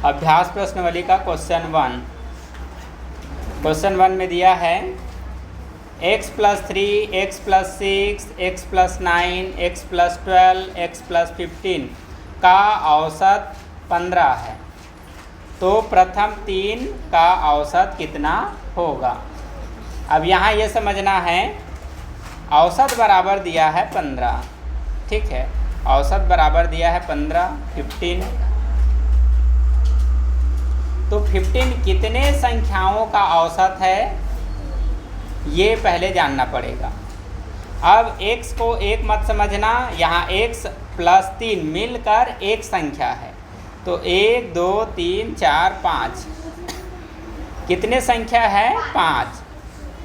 अभ्यास प्रश्नावली का क्वेश्चन वन में दिया है x+3, x+6, x+9, x+12, x+15 का औसत 15 है। तो प्रथम 3 का औसत कितना होगा। अब यहाँ ये समझना है औसत बराबर दिया है 15, ठीक है, औसत बराबर दिया है 15, 15। तो 15 कितने संख्याओं का औसत है ये पहले जानना पड़ेगा। अब x को एक मत समझना, यहाँ x + 3 मिलकर एक संख्या है। तो 1 2 3 4 5 कितने संख्या है 5।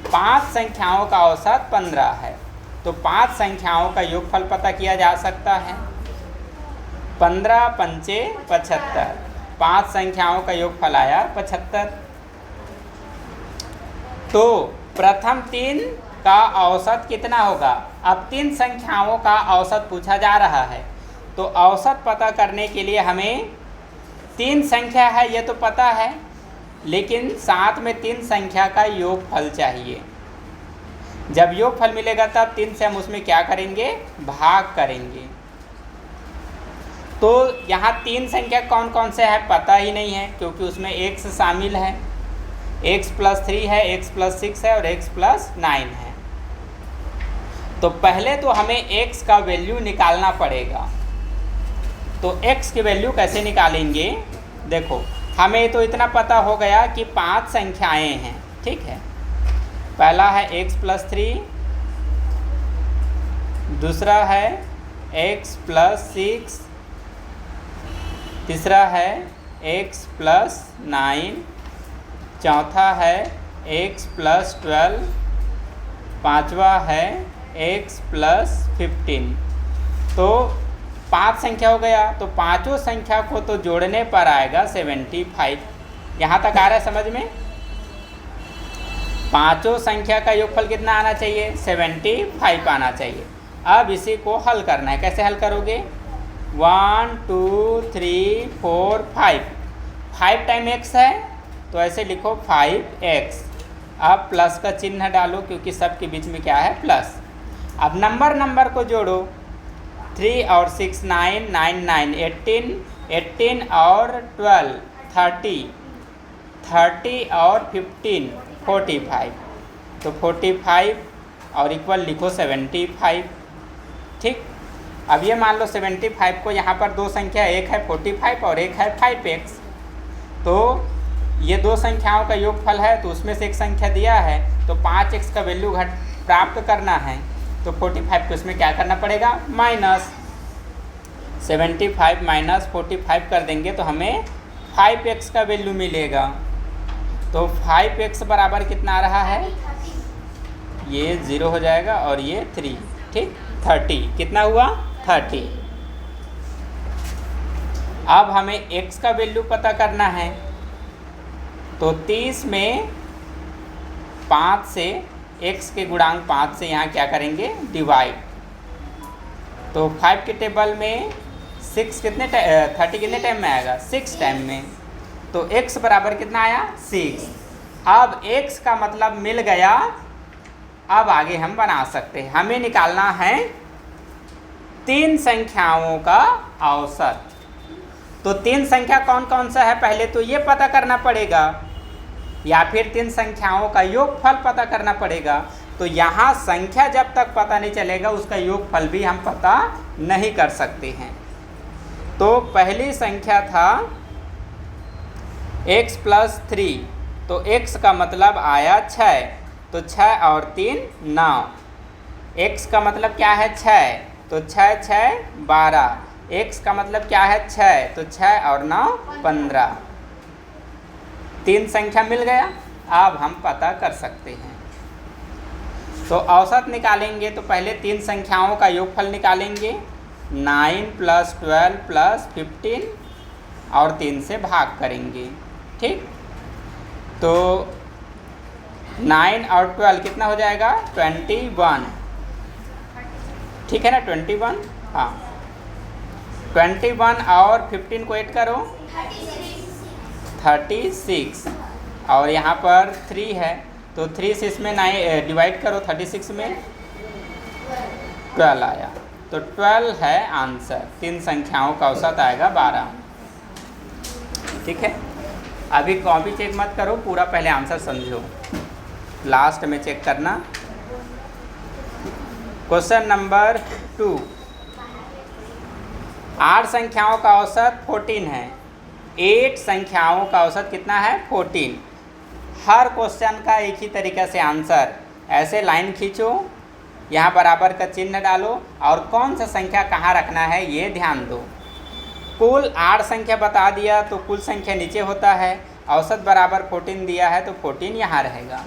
5 संख्याओं का औसत 15 है। तो 5 संख्याओं का योगफल पता किया जा सकता है। 15 पंचे 75, 5 संख्याओं का योगफल आया 75। तो प्रथम 3 का औसत कितना होगा। अब 3 संख्याओं का औसत पूछा जा रहा है। तो औसत पता करने के लिए हमें 3 संख्या है ये तो पता है, लेकिन साथ में 3 संख्या का योगफल चाहिए। जब योगफल मिलेगा तब 3 से हम उसमें क्या करेंगे, भाग करेंगे। तो यहाँ 3 संख्या कौन कौन से है पता ही नहीं है, क्योंकि उसमें x शामिल है, x+3 है, x+6 है और x+9 है। तो पहले तो हमें x का वैल्यू निकालना पड़ेगा। तो x की वैल्यू कैसे निकालेंगे। देखो हमें तो इतना पता हो गया कि 5 संख्याएं हैं, ठीक है। पहला है x+3, दूसरा है x+6, तीसरा है x+9, चौथा है x+12, पांचवा है x+15। तो 5 संख्या हो गया। तो पांचों संख्या को तो जोड़ने पर आएगा 75। यहाँ तक आ रहा है समझ में। पांचों संख्या का योगफल कितना आना चाहिए, 75 आना चाहिए। अब इसी को हल करना है। कैसे हल करोगे, 1 2 3 4 5 टाइम x है तो ऐसे लिखो 5x। अब प्लस का चिन्ह डालो क्योंकि सब के बीच में क्या है प्लस। अब नंबर को जोड़ो, 3 और 6 9 9 9 18 18 और 12 30 30 और 15 45। तो 45 और इक्वल लिखो 75, ठीक। अब ये मान लो 75 को यहाँ पर 2 संख्या, एक है 45 और एक है 5x। तो ये 2 संख्याओं का योगफल है तो उसमें से एक संख्या दिया है, तो 5x का वैल्यू प्राप्त करना है। तो 45 को इसमें क्या करना पड़ेगा, माइनस 75 माइनस 45 कर देंगे तो हमें 5x का वैल्यू मिलेगा। तो 5x बराबर कितना आ रहा है, ये 0 हो जाएगा और ये 3, ठीक, 30। कितना हुआ 30। अब हमें x का वैल्यू पता करना है। तो 30 में 5 से x के गुणांक 5 से यहाँ क्या करेंगे, डिवाइड। तो 5 के टेबल में 6 कितने 30 कितने टाइम में आएगा, 6 टाइम में। तो x बराबर कितना आया, 6। अब x का मतलब मिल गया। अब आगे हम बना सकते हैं। हमें निकालना है 3 संख्याओं का औसत। तो 3 संख्या कौन कौन सा है पहले तो ये पता करना पड़ेगा, या फिर 3 संख्याओं का योगफल पता करना पड़ेगा। तो यहाँ संख्या जब तक पता नहीं चलेगा उसका योगफल भी हम पता नहीं कर सकते हैं। तो पहली संख्या था x+3, तो x का मतलब आया 6, तो 6 और 3 9। x का मतलब क्या है 6, तो 6 6 12। x का मतलब क्या है 6, तो 6 और 9 15। 3 संख्या मिल गया। अब हम पता कर सकते हैं। तो औसत निकालेंगे तो पहले 3 संख्याओं का योगफल निकालेंगे, 9 + 12 + 15 और 3 से भाग करेंगे, ठीक। तो 9 और 12 कितना हो जाएगा, 21, ठीक है ना, 21। हाँ 21 और 15 को ऐड करो, 36 और यहाँ पर 3 है, तो 3 से इसमें 9 डिवाइड करो 36 में, 12 आया। तो 12 है आंसर। 3 संख्याओं का औसत आएगा 12। ठीक है, अभी कॉपी चेक मत करो, पूरा पहले आंसर समझो, लास्ट में चेक करना। क्वेश्चन नंबर 2, 8 संख्याओं का औसत 14 है। 8 संख्याओं का औसत कितना है? 14। हर क्वेश्चन का एक ही तरीके से आंसर, ऐसे लाइन खींचो, यहाँ बराबर का चिन्ह डालो और कौन सा संख्या कहाँ रखना है ये ध्यान दो। कुल 8 संख्या बता दिया तो कुल संख्या नीचे होता है, औसत बराबर 14 दिया है तो 14 यहाँ रहेगा।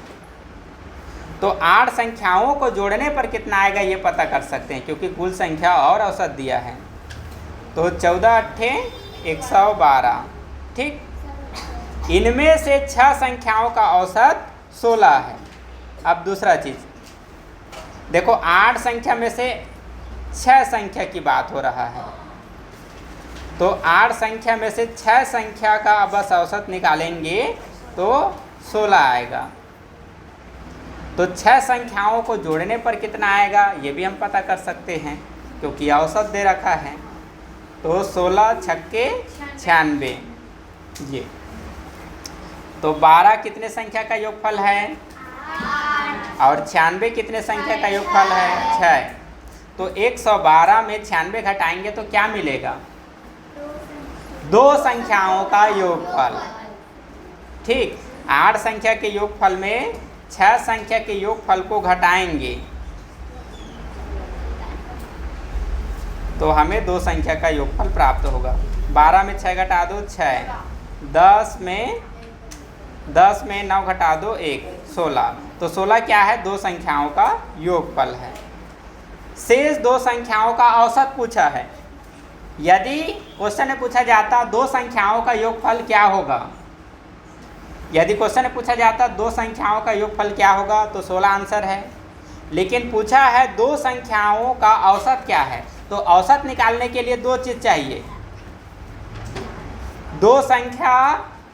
तो 8 संख्याओं को जोड़ने पर कितना आएगा ये पता कर सकते हैं, क्योंकि कुल संख्या और औसत दिया है। तो 14 अट्ठे 112। ठीक, इनमें से 6 संख्याओं का औसत 16 है। अब दूसरा चीज़ देखो, 8 संख्या में से 6 संख्या की बात हो रहा है, तो 8 संख्या में से 6 संख्या का बस औसत निकालेंगे तो 16 आएगा। तो 6 संख्याओं को जोड़ने पर कितना आएगा ये भी हम पता कर सकते हैं, क्योंकि औसत दे रखा है। तो 16 छक्के 96 ये। तो 12 कितने संख्या का योगफल है? और 96 कितने संख्या का योगफल है? 6। तो 112 में 96 घटाएंगे तो क्या मिलेगा? 2 संख्याओं का योगफल। ठीक, 8 संख्या के योगफल में 6 संख्या के योगफल को घटाएंगे तो हमें 2 संख्या का योगफल प्राप्त होगा। 12 में 6 घटा दो 6, 10 में 9 घटा दो 1, 16। तो 16 क्या है? 2 संख्याओं का योगफल है। शेष 2 संख्याओं का औसत पूछा है। यदि क्वेश्चन में पूछा जाता 2 संख्याओं का योगफल क्या होगा, यदि क्वेश्चन में पूछा जाता 2 संख्याओं का योगफल क्या होगा तो 16 आंसर है। लेकिन पूछा है 2 संख्याओं का औसत क्या है, तो औसत निकालने के लिए 2 चीज़ चाहिए। 2 संख्या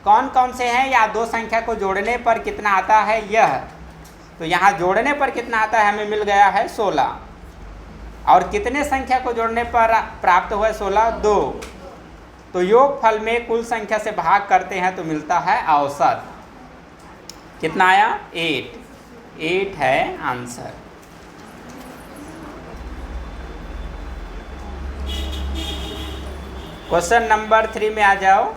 कौन कौन से हैं या 2 संख्या को जोड़ने पर कितना आता है यह। तो यहाँ जोड़ने पर कितना आता है हमें मिल गया है 16, और कितने संख्या को जोड़ने पर प्राप्त हुआ है 16? 2। तो योगफल में कुल संख्या से भाग करते हैं तो मिलता है औसत। कितना आया? 8 है आंसर। क्वेश्चन नंबर 3 में आ जाओ।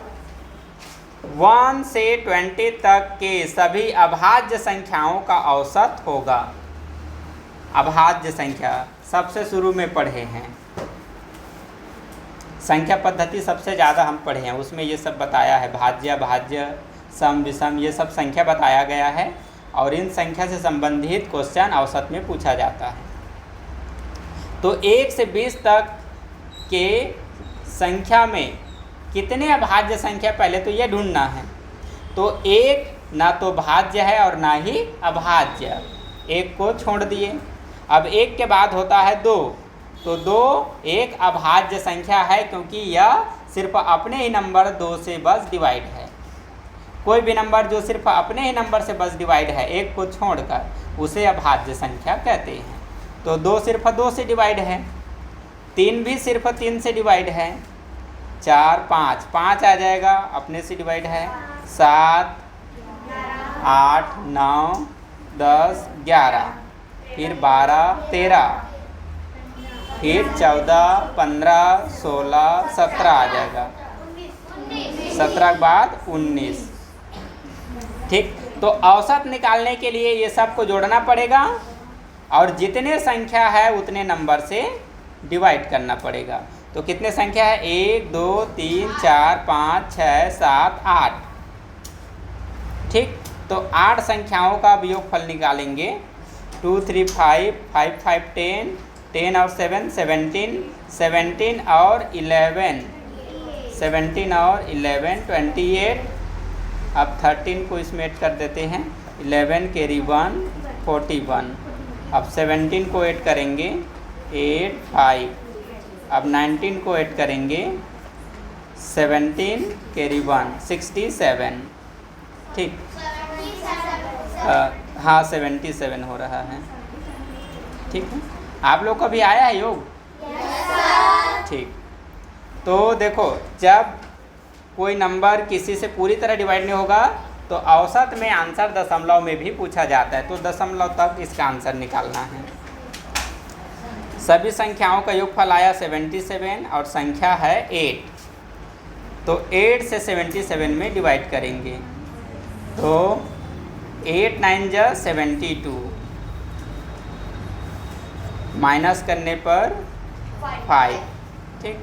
1 से 20 तक के सभी अभाज्य संख्याओं का औसत होगा। अभाज्य संख्या सबसे शुरू में पढ़े हैं, संख्या पद्धति सबसे ज़्यादा हम पढ़े हैं, उसमें ये सब बताया है, भाज्य भाज्य सम विषम ये सब संख्या बताया गया है, और इन संख्या से संबंधित क्वेश्चन औसत में पूछा जाता है। तो 1 से 20 तक के संख्या में कितने अभाज्य संख्या, पहले तो ये ढूंढना है। तो 1 ना तो भाज्य है और ना ही अभाज्य, 1 को छोड़ दिए। अब 1 के बाद होता है 2, तो 2 एक अभाज्य संख्या है, क्योंकि यह सिर्फ अपने ही नंबर 2 से बस डिवाइड है। कोई भी नंबर जो सिर्फ अपने ही नंबर से बस डिवाइड है 1 को छोड़कर, उसे अभाज्य संख्या कहते हैं। तो 2 सिर्फ 2 से डिवाइड है, 3 भी सिर्फ 3 से डिवाइड है, 4 5 आ जाएगा अपने से डिवाइड है, 7 8 9 10 11, फिर 12 13, फिर 14 15 16 17 आ जाएगा, 17 के बाद 19। ठीक, तो औसत निकालने के लिए ये सब को जोड़ना पड़ेगा और जितने संख्या है उतने नंबर से डिवाइड करना पड़ेगा। तो कितने संख्या है? 1 2 3 4 5 6 7 8। ठीक, तो 8 संख्याओं का योगफल निकालेंगे। 2 3 5 5 5 10, 10 और 7 17, 17 और 11 17 और 11 28। अब 13 को इसमें ऐड कर देते हैं, 11 कैरी 1 41। अब 17 को ऐड करेंगे 8 5। अब 19 को ऐड करेंगे 17 कैरी 1 67। ठीक, हाँ 77 हो रहा है। ठीक है, आप लोग का भी आया है योग? ठीक, तो देखो जब कोई नंबर किसी से पूरी तरह डिवाइड नहीं होगा तो औसत में आंसर दशमलव में भी पूछा जाता है, तो दशमलव तक इसका आंसर निकालना है। सभी संख्याओं का योगफल आया 77 और संख्या है 8, तो 8 से 77 में डिवाइड करेंगे तो 8 9 जा 72, माइनस करने पर 5। ठीक,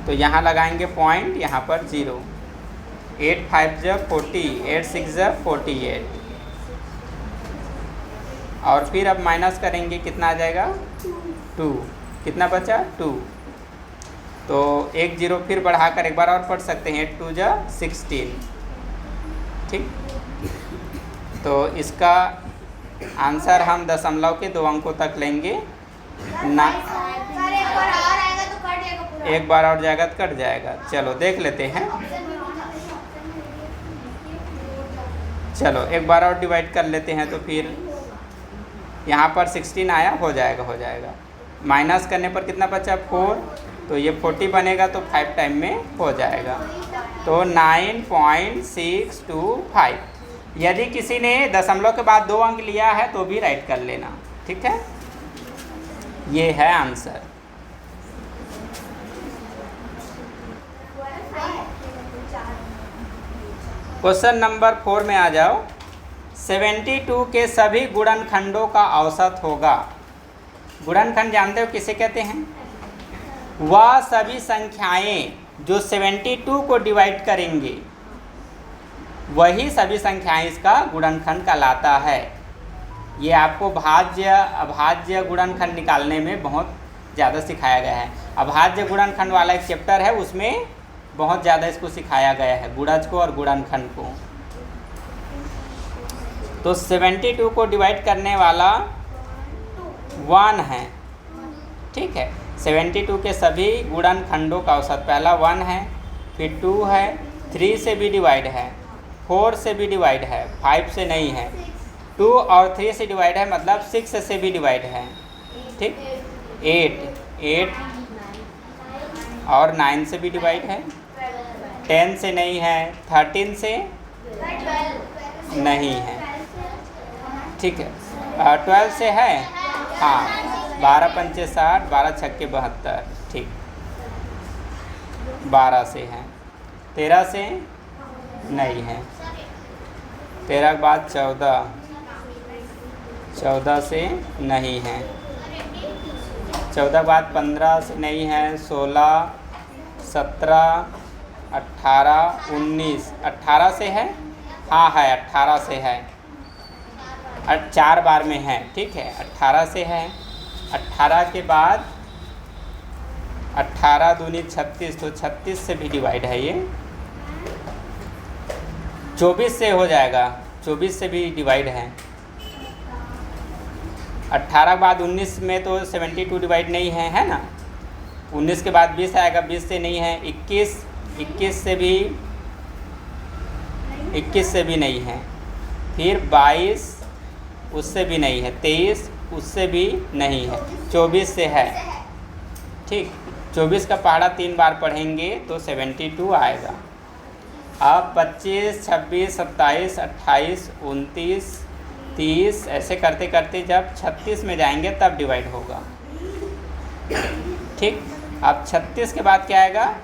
तो यहाँ लगाएंगे पॉइंट, यहाँ पर 0। 8 5 जा 40, 8 6 जा 48, और फिर अब माइनस करेंगे, कितना आ जाएगा 2, कितना बचा 2, तो 1 0 फिर बढ़ाकर एक बार और पढ़ सकते हैं, 8 2 जा 16। ठीक, तो इसका आंसर हम दशमलव के 2 अंकों तक लेंगे ना, एक बार और जाएगा तो कट जाएगा। चलो देख लेते हैं, चलो एक बार और डिवाइड कर लेते हैं, तो फिर यहाँ पर 16 आया, हो जाएगा। माइनस करने पर कितना बचा 4, तो ये 40 बनेगा तो 5 टाइम में हो जाएगा, तो 9.625। यदि किसी ने दशमलव के बाद 2 अंक लिया है तो भी राइट कर लेना। ठीक है, ये है आंसर। क्वेश्चन नंबर 4 में आ जाओ। 72 के सभी गुणनखंडों का औसत होगा। गुणनखंड जानते हो किसे कहते हैं? वह सभी संख्याएं जो 72 को डिवाइड करेंगे वही सभी संख्याएं इसका गुणनखंड कहलाता है। ये आपको भाज्य अभाज्य गुणनखंड निकालने में बहुत ज़्यादा सिखाया गया है। अभाज्य गुणनखंड वाला एक चैप्टर है, उसमें बहुत ज़्यादा इसको सिखाया गया है, गुणज को और गुणनखंड को। तो 72 को डिवाइड करने वाला 1 है। ठीक है, 72 के सभी गुणनखंडों का औसत, पहला 1 है, फिर 2 है, 3 से भी डिवाइड है, 4 से भी डिवाइड है, 5 से नहीं है, 2 और 3 से डिवाइड है, मतलब 6 से भी डिवाइड है। ठीक, 8 और 9 से भी डिवाइड है, 10 से नहीं है, 13 से नहीं है। ठीक है, 12 से है, हाँ, 12 पंचे 60, 12 छक्के 72। ठीक, 12 से है, 13 से नहीं है, 13 के बाद 14 से नहीं है, 14 के बाद 15 से नहीं है, 16, 17, 18, 19, 18 से है, हाँ है, 18 से है, 4 बार में है। ठीक है, 18 से है, 18 के बाद 18 दूनी 36, तो 36 से भी डिवाइड है ये, 24 से हो जाएगा, 24 से भी डिवाइड है, 18 के बाद 19 में तो 72 डिवाइड नहीं है ना, 19 के बाद 20 आएगा, 20 से नहीं है, 21 से भी नहीं है, फिर 22 उससे भी नहीं है, 23 उससे भी नहीं है, 24 से है। ठीक, 24 का पहाड़ा 3 बार पढ़ेंगे तो 72 आएगा। अब 25, 26, 27, 28, 29, 30 ऐसे करते करते जब 36 में जाएंगे तब डिवाइड होगा। ठीक, अब 36 के बाद क्या आएगा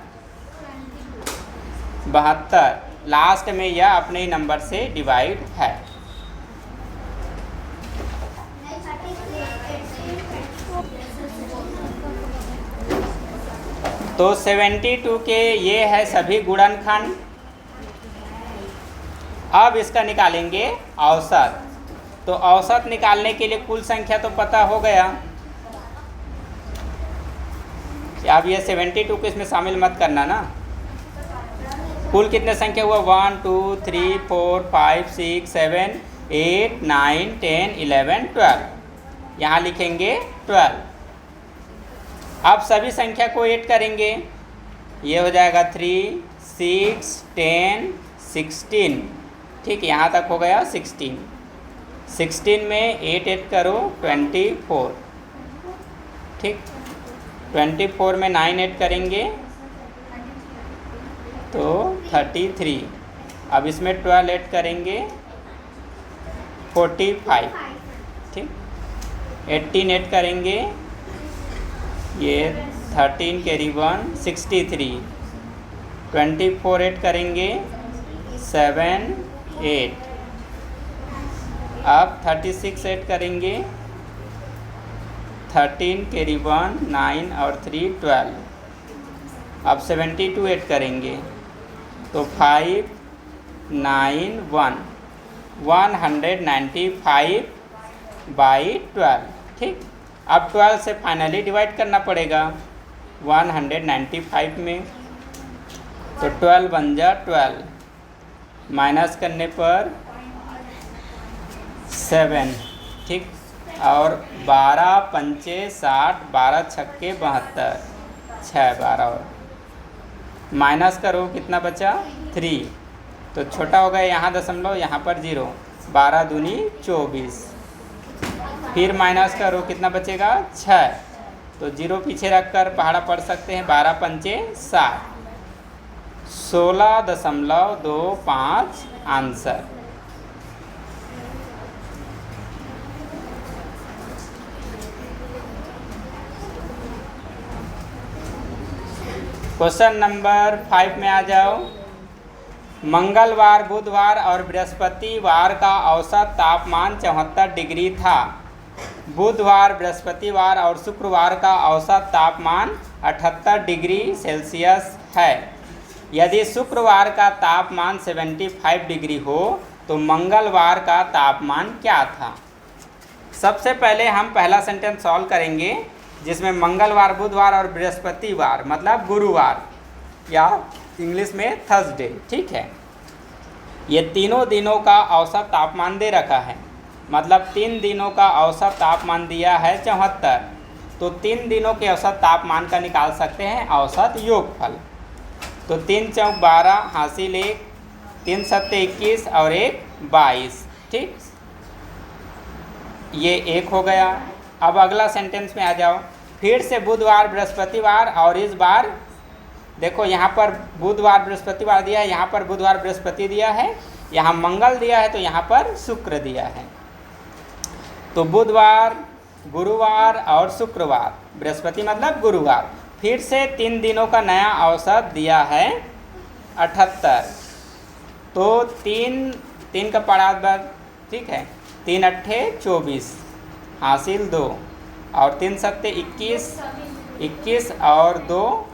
72, लास्ट में यह अपने ही नंबर से डिवाइड है। तो 72 के ये है सभी गुणनखंड। अब इसका निकालेंगे औसत। तो औसत निकालने के लिए कुल संख्या तो पता हो गया, अब ये 72 को इसमें शामिल मत करना ना। कुल कितने संख्या हुआ 1 2 3 4 5 6 7 8 9 10 11 12, यहाँ लिखेंगे 12। अब सभी संख्या को ऐड करेंगे ये हो जाएगा 3, 6, 10, 16। ठीक, यहाँ तक हो गया 16। 16 में 8 ऐड करो 24। ठीक, 24 में 9 ऐड करेंगे तो 33। अब इसमें 12 ऐड करेंगे 45। ठीक, 18 ऐड करेंगे, ये 13 कैरी 1 63। 24 ऐड करेंगे 7, 8। अब 36 ऐड करेंगे 13 कैरी 1 9 और 3 12। अब 72 ऐड करेंगे तो 5, 9, 1 195/12। ठीक, अब 12 से फाइनली डिवाइड करना पड़ेगा 195 में, तो 12 बन जा 12, माइनस करने पर 7। ठीक, और 12 पंचे 60, 12 छक्के 72, 6 12 और माइनस करो कितना बचा 3, तो छोटा हो गया यहाँ दशमलव, यहाँ पर 0, 12 दूनी 24। फिर माइनस करो कितना बचेगा 6, तो 0 पीछे रखकर पहाड़ा पढ़ सकते हैं, 12 पंचे 60, 16.25 आंसर। क्वेश्चन नंबर 5 में आ जाओ। मंगलवार, बुधवार और बृहस्पतिवार का औसत तापमान 74 डिग्री था। बुधवार, बृहस्पतिवार और शुक्रवार का औसत तापमान 78 डिग्री सेल्सियस है। यदि शुक्रवार का तापमान 75 डिग्री हो तो मंगलवार का तापमान क्या था? सबसे पहले हम पहला सेंटेंस सॉल्व करेंगे, जिसमें मंगलवार, बुधवार और बृहस्पतिवार मतलब गुरुवार या इंग्लिश में थर्सडे। ठीक है, ये तीनों दिनों का औसत तापमान दे रखा है, मतलब 3 दिनों का औसत तापमान दिया है 74, तो 3 दिनों के औसत तापमान का निकाल सकते हैं औसत योगफल। तो 3 चौक 12 हासिल 1, 3 सत्ते 21 और 1 22। ठीक, ये 1 हो गया। अब अगला सेंटेंस में आ जाओ, फिर से बुधवार, बृहस्पतिवार और इस बार देखो यहाँ पर बुधवार बृहस्पतिवार दिया है, यहाँ पर बुधवार बृहस्पति दिया है, यहाँ मंगल दिया है, तो यहाँ पर शुक्र दिया है। तो बुधवार, गुरुवार और शुक्रवार, बृहस्पति मतलब गुरुवार, फिर से 3 दिनों का नया औसत दिया है 78। तो 3 का पढ़ा बाद, ठीक है, 3 अट्ठे 24 हासिल 2 और 3 सत्ते 21, 21 और 2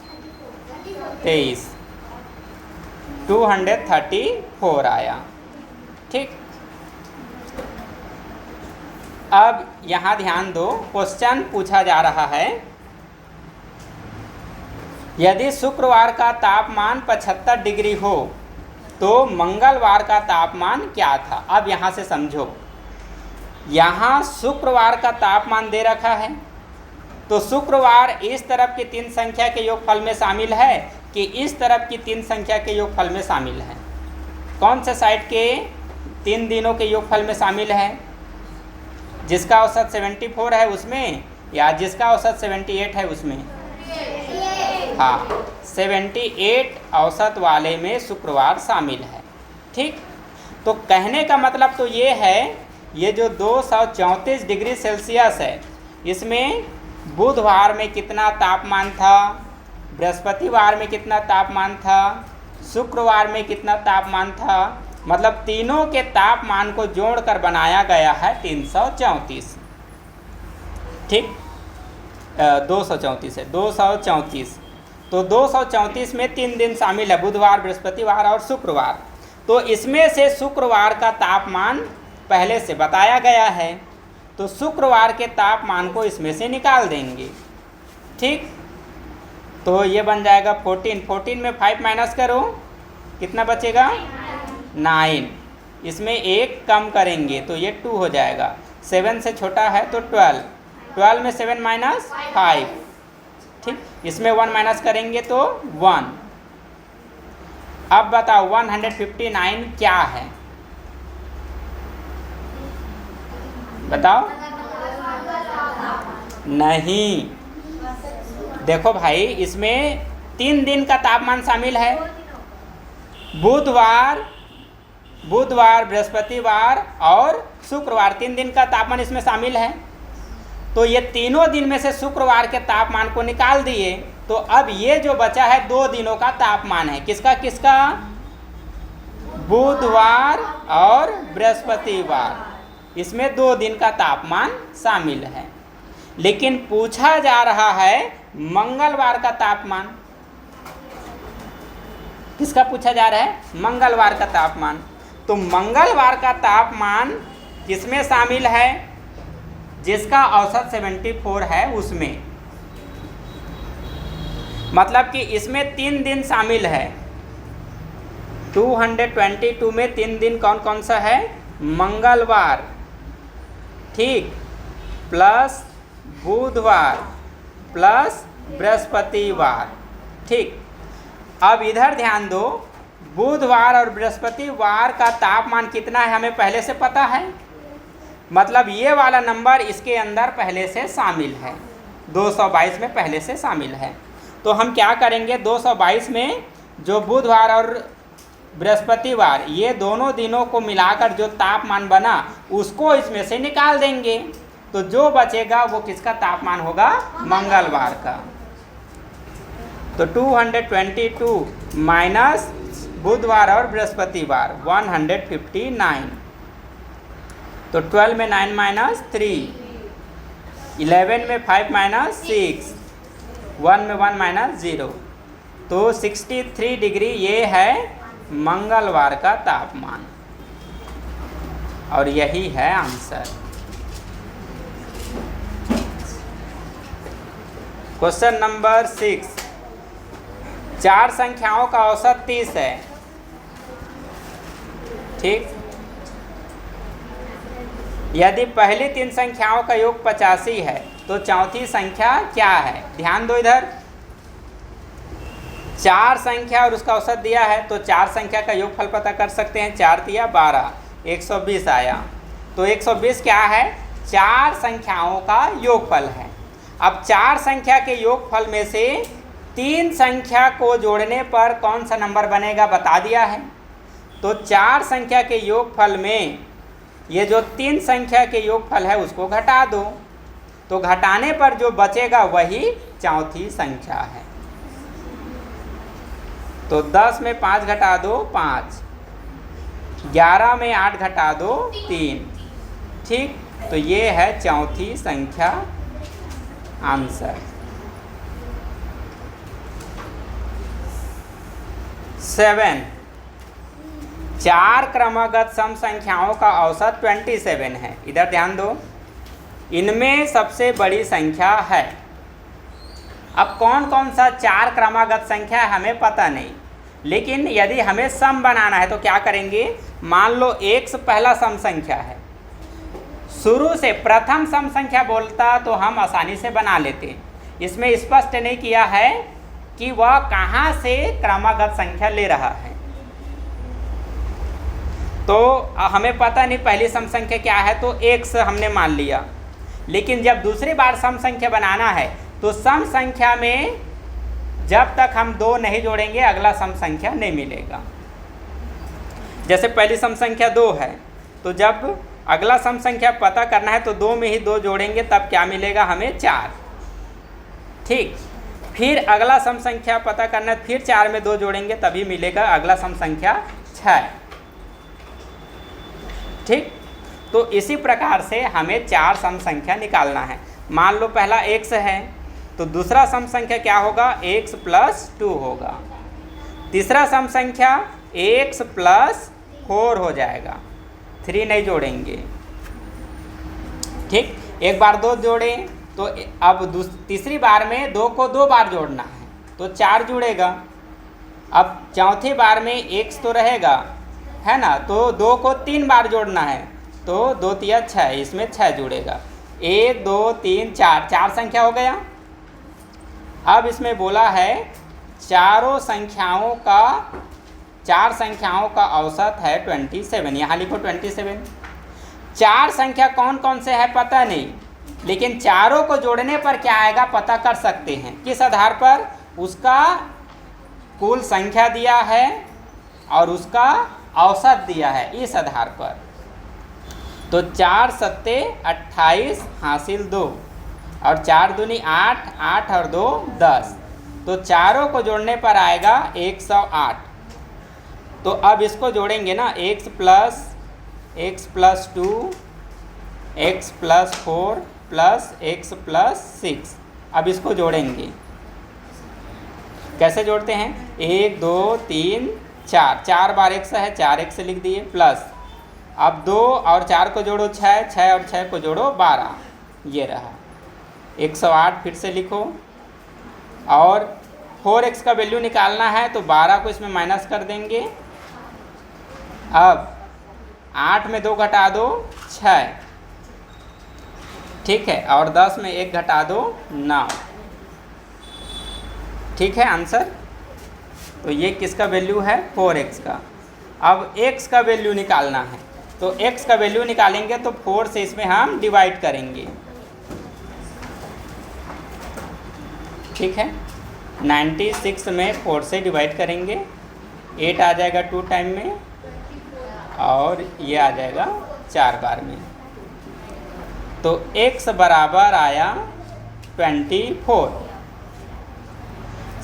23, 234 आया। ठीक, अब यहाँ ध्यान दो, क्वेश्चन पूछा जा रहा है यदि शुक्रवार का तापमान 75 डिग्री हो तो मंगलवार का तापमान क्या था? अब यहाँ से समझो, यहाँ शुक्रवार का तापमान दे रखा है, तो शुक्रवार इस तरफ की 3 संख्या के योगफल में शामिल है कि इस तरफ की 3 संख्या के योगफल में शामिल है? कौन से साइड के 3 दिनों के योगफल में शामिल है? जिसका औसत 74 है उसमें, या जिसका औसत 78 है उसमें? हाँ, 78 औसत वाले में शुक्रवार शामिल है। ठीक, तो कहने का मतलब तो ये है, ये जो 234 डिग्री सेल्सियस है, इसमें बुधवार में कितना तापमान था, बृहस्पतिवार में कितना तापमान था, शुक्रवार में कितना तापमान था, मतलब तीनों के तापमान को जोड़कर बनाया गया है 334। ठीक, 234 है, 234। तो 234 में 3 दिन शामिल है, बुधवार, बृहस्पतिवार और शुक्रवार। तो इसमें से शुक्रवार का तापमान पहले से बताया गया है, तो शुक्रवार के तापमान को इसमें से निकाल देंगे। ठीक, तो ये बन जाएगा 14। 14 में 5 माइनस करो, कितना बचेगा 9। इसमें 1 कम करेंगे तो ये 2 हो जाएगा। 7 से छोटा है तो 12। 12 में 7 माइनस 5। ठीक, इसमें 1 माइनस करेंगे तो 1। अब बताओ 159 क्या है, बताओ। नहीं, देखो भाई इसमें 3 दिन का तापमान शामिल है, बुधवार, बृहस्पतिवार और शुक्रवार, 3 दिन का तापमान इसमें शामिल है। तो ये तीनों दिन में से शुक्रवार के तापमान को निकाल दिए, तो अब ये जो बचा है 2 दिनों का तापमान है, किसका किसका, बुधवार और बृहस्पतिवार, इसमें 2 दिन का तापमान शामिल है। लेकिन पूछा जा रहा है मंगलवार का तापमान, किसका पूछा जा रहा है, मंगलवार का तापमान। तो मंगलवार का तापमान किसमें शामिल है, जिसका औसत 74 है उसमें, मतलब कि इसमें 3 दिन शामिल है। 222 में 3 दिन कौन कौन सा है, मंगलवार, ठीक, प्लस बुधवार प्लस बृहस्पतिवार, ठीक। अब इधर ध्यान दो, बुधवार और बृहस्पतिवार का तापमान कितना है हमें पहले से पता है, मतलब ये वाला नंबर इसके अंदर पहले से शामिल है, 222 में पहले से शामिल है। तो हम क्या करेंगे, 222 में जो बुधवार और बृहस्पतिवार ये दोनों दिनों को मिलाकर जो तापमान बना उसको इसमें से निकाल देंगे, तो जो बचेगा वो किसका तापमान होगा, मंगलवार का। तो 222 माइनस बुधवार और बृहस्पतिवार 159, तो 12 में 9 माइनस 3, 11 में 5 माइनस 6, 1 में 1 माइनस 0, तो 63 डिग्री ये है मंगलवार का तापमान, और यही है आंसर। क्वेश्चन नंबर 6, 4 संख्याओं का औसत 30 है, ठीक। यदि पहली 3 संख्याओं का योग 85 है तो चौथी संख्या क्या है। ध्यान दो इधर, 4 संख्या और उसका औसत दिया है, तो 4 संख्या का योगफल पता कर सकते हैं। 4 दिया 12, 120 आया। तो 120 क्या है, 4 संख्याओं का योगफल है। अब 4 संख्या के योगफल में से 3 संख्या को जोड़ने पर कौन सा नंबर बनेगा बता दिया है। तो 4 संख्या के योगफल में ये जो 3 संख्या के योगफल है उसको घटा दो, तो घटाने पर जो बचेगा वही चौथी संख्या है। तो 10 में 5 घटा दो 5, 11 में 8 घटा दो 3, ठीक। तो ये है चौथी संख्या, आंसर। 7, 4 क्रमगत सम संख्याओं का औसत 27 है। इधर ध्यान दो, इनमें सबसे बड़ी संख्या है। अब कौन कौन सा 4 क्रमागत संख्या है हमें पता नहीं, लेकिन यदि हमें सम बनाना है तो क्या करेंगे, मान लो x पहला सम संख्या है, शुरू से प्रथम सम संख्या बोलता तो हम आसानी से बना लेते। इसमें स्पष्ट नहीं किया है कि वह कहाँ से क्रमागत संख्या ले रहा है, तो हमें पता नहीं पहली सम संख्या क्या है, तो x हमने मान लिया। लेकिन जब दूसरी बार सम संख्या बनाना है तो सम संख्या में जब तक हम 2 नहीं जोड़ेंगे अगला सम संख्या नहीं मिलेगा। जैसे पहली सम संख्या 2 है, तो जब अगला सम संख्या पता करना है तो 2 में ही 2 जोड़ेंगे, तब क्या मिलेगा हमें 4, ठीक। फिर अगला सम संख्या पता करना है, फिर 4 में 2 जोड़ेंगे तभी मिलेगा अगला सम संख्या 6, ठीक। तो इसी प्रकार से हमें 4 सम संख्या निकालना है। मान लो पहला x है, तो दूसरा सम संख्या क्या होगा, x + 2 होगा। तीसरा सम संख्या x + 4 हो जाएगा, 3 नहीं जोड़ेंगे, ठीक। एक बार 2 जोड़े तो अब तीसरी बार में 2 को 2 बार जोड़ना है, तो 4 जुड़ेगा। अब चौथी बार में x तो रहेगा, है ना, तो 2 को 3 बार जोड़ना है, तो 2 तिया 6, इसमें 6 जुड़ेगा। 1 2 3 4, 4 संख्या हो गया। अब इसमें बोला है चार संख्याओं का औसत है 27। यहाँ लिखो 27। चार संख्या कौन कौन से है पता नहीं, लेकिन चारों को जोड़ने पर क्या आएगा पता कर सकते हैं। किस आधार पर? उसका कुल संख्या दिया है और उसका औसत दिया है, इस आधार पर। तो 4 सत्ते 28 हासिल 2 और 4 दूनी 8, 8 और 2 10। तो चारों को जोड़ने पर आएगा 108। तो अब इसको जोड़ेंगे ना, x plus 2 x plus 4 plus x plus 6। अब इसको जोड़ेंगे। कैसे जोड़ते हैं? 1 2 3 4, 4 बार x है, 4x लिख दिए, प्लस अब 2 और 4 को जोड़ो 6, 6 और 6 को जोड़ो 12, ये रहा 108। फिर से लिखो। और 4x का वैल्यू निकालना है तो 12 को इसमें माइनस कर देंगे। अब 8 में 2 घटा दो 6, ठीक है, और 10 में 1 घटा दो 9, ठीक है आंसर। तो ये किसका वैल्यू है? 4x का। अब x का वैल्यू निकालना है, तो x का वैल्यू निकालेंगे तो 4 से इसमें हम डिवाइड करेंगे, ठीक है। 96 में 4 से डिवाइड करेंगे, 8 आ जाएगा 2 टाइम में और ये आ जाएगा 4 बार में। तो x बराबर आया 24।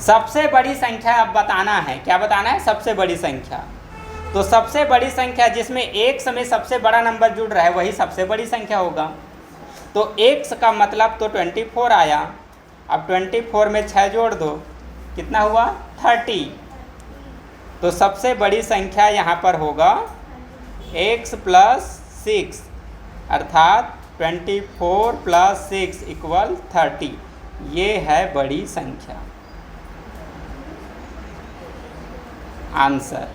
सबसे बड़ी संख्या अब बताना है। क्या बताना है? सबसे बड़ी संख्या। तो सबसे बड़ी संख्या जिसमें x में सबसे बड़ा नंबर जुड़ रहा है वही सबसे बड़ी संख्या होगा। तो x का मतलब तो 24 आया। अब 24 में 6 जोड़ दो, कितना हुआ? 30। तो सबसे बड़ी संख्या यहाँ पर होगा x प्लस 6, अर्थात 24 प्लस 6 इक्वल 30। ये है बड़ी संख्या। आंसर।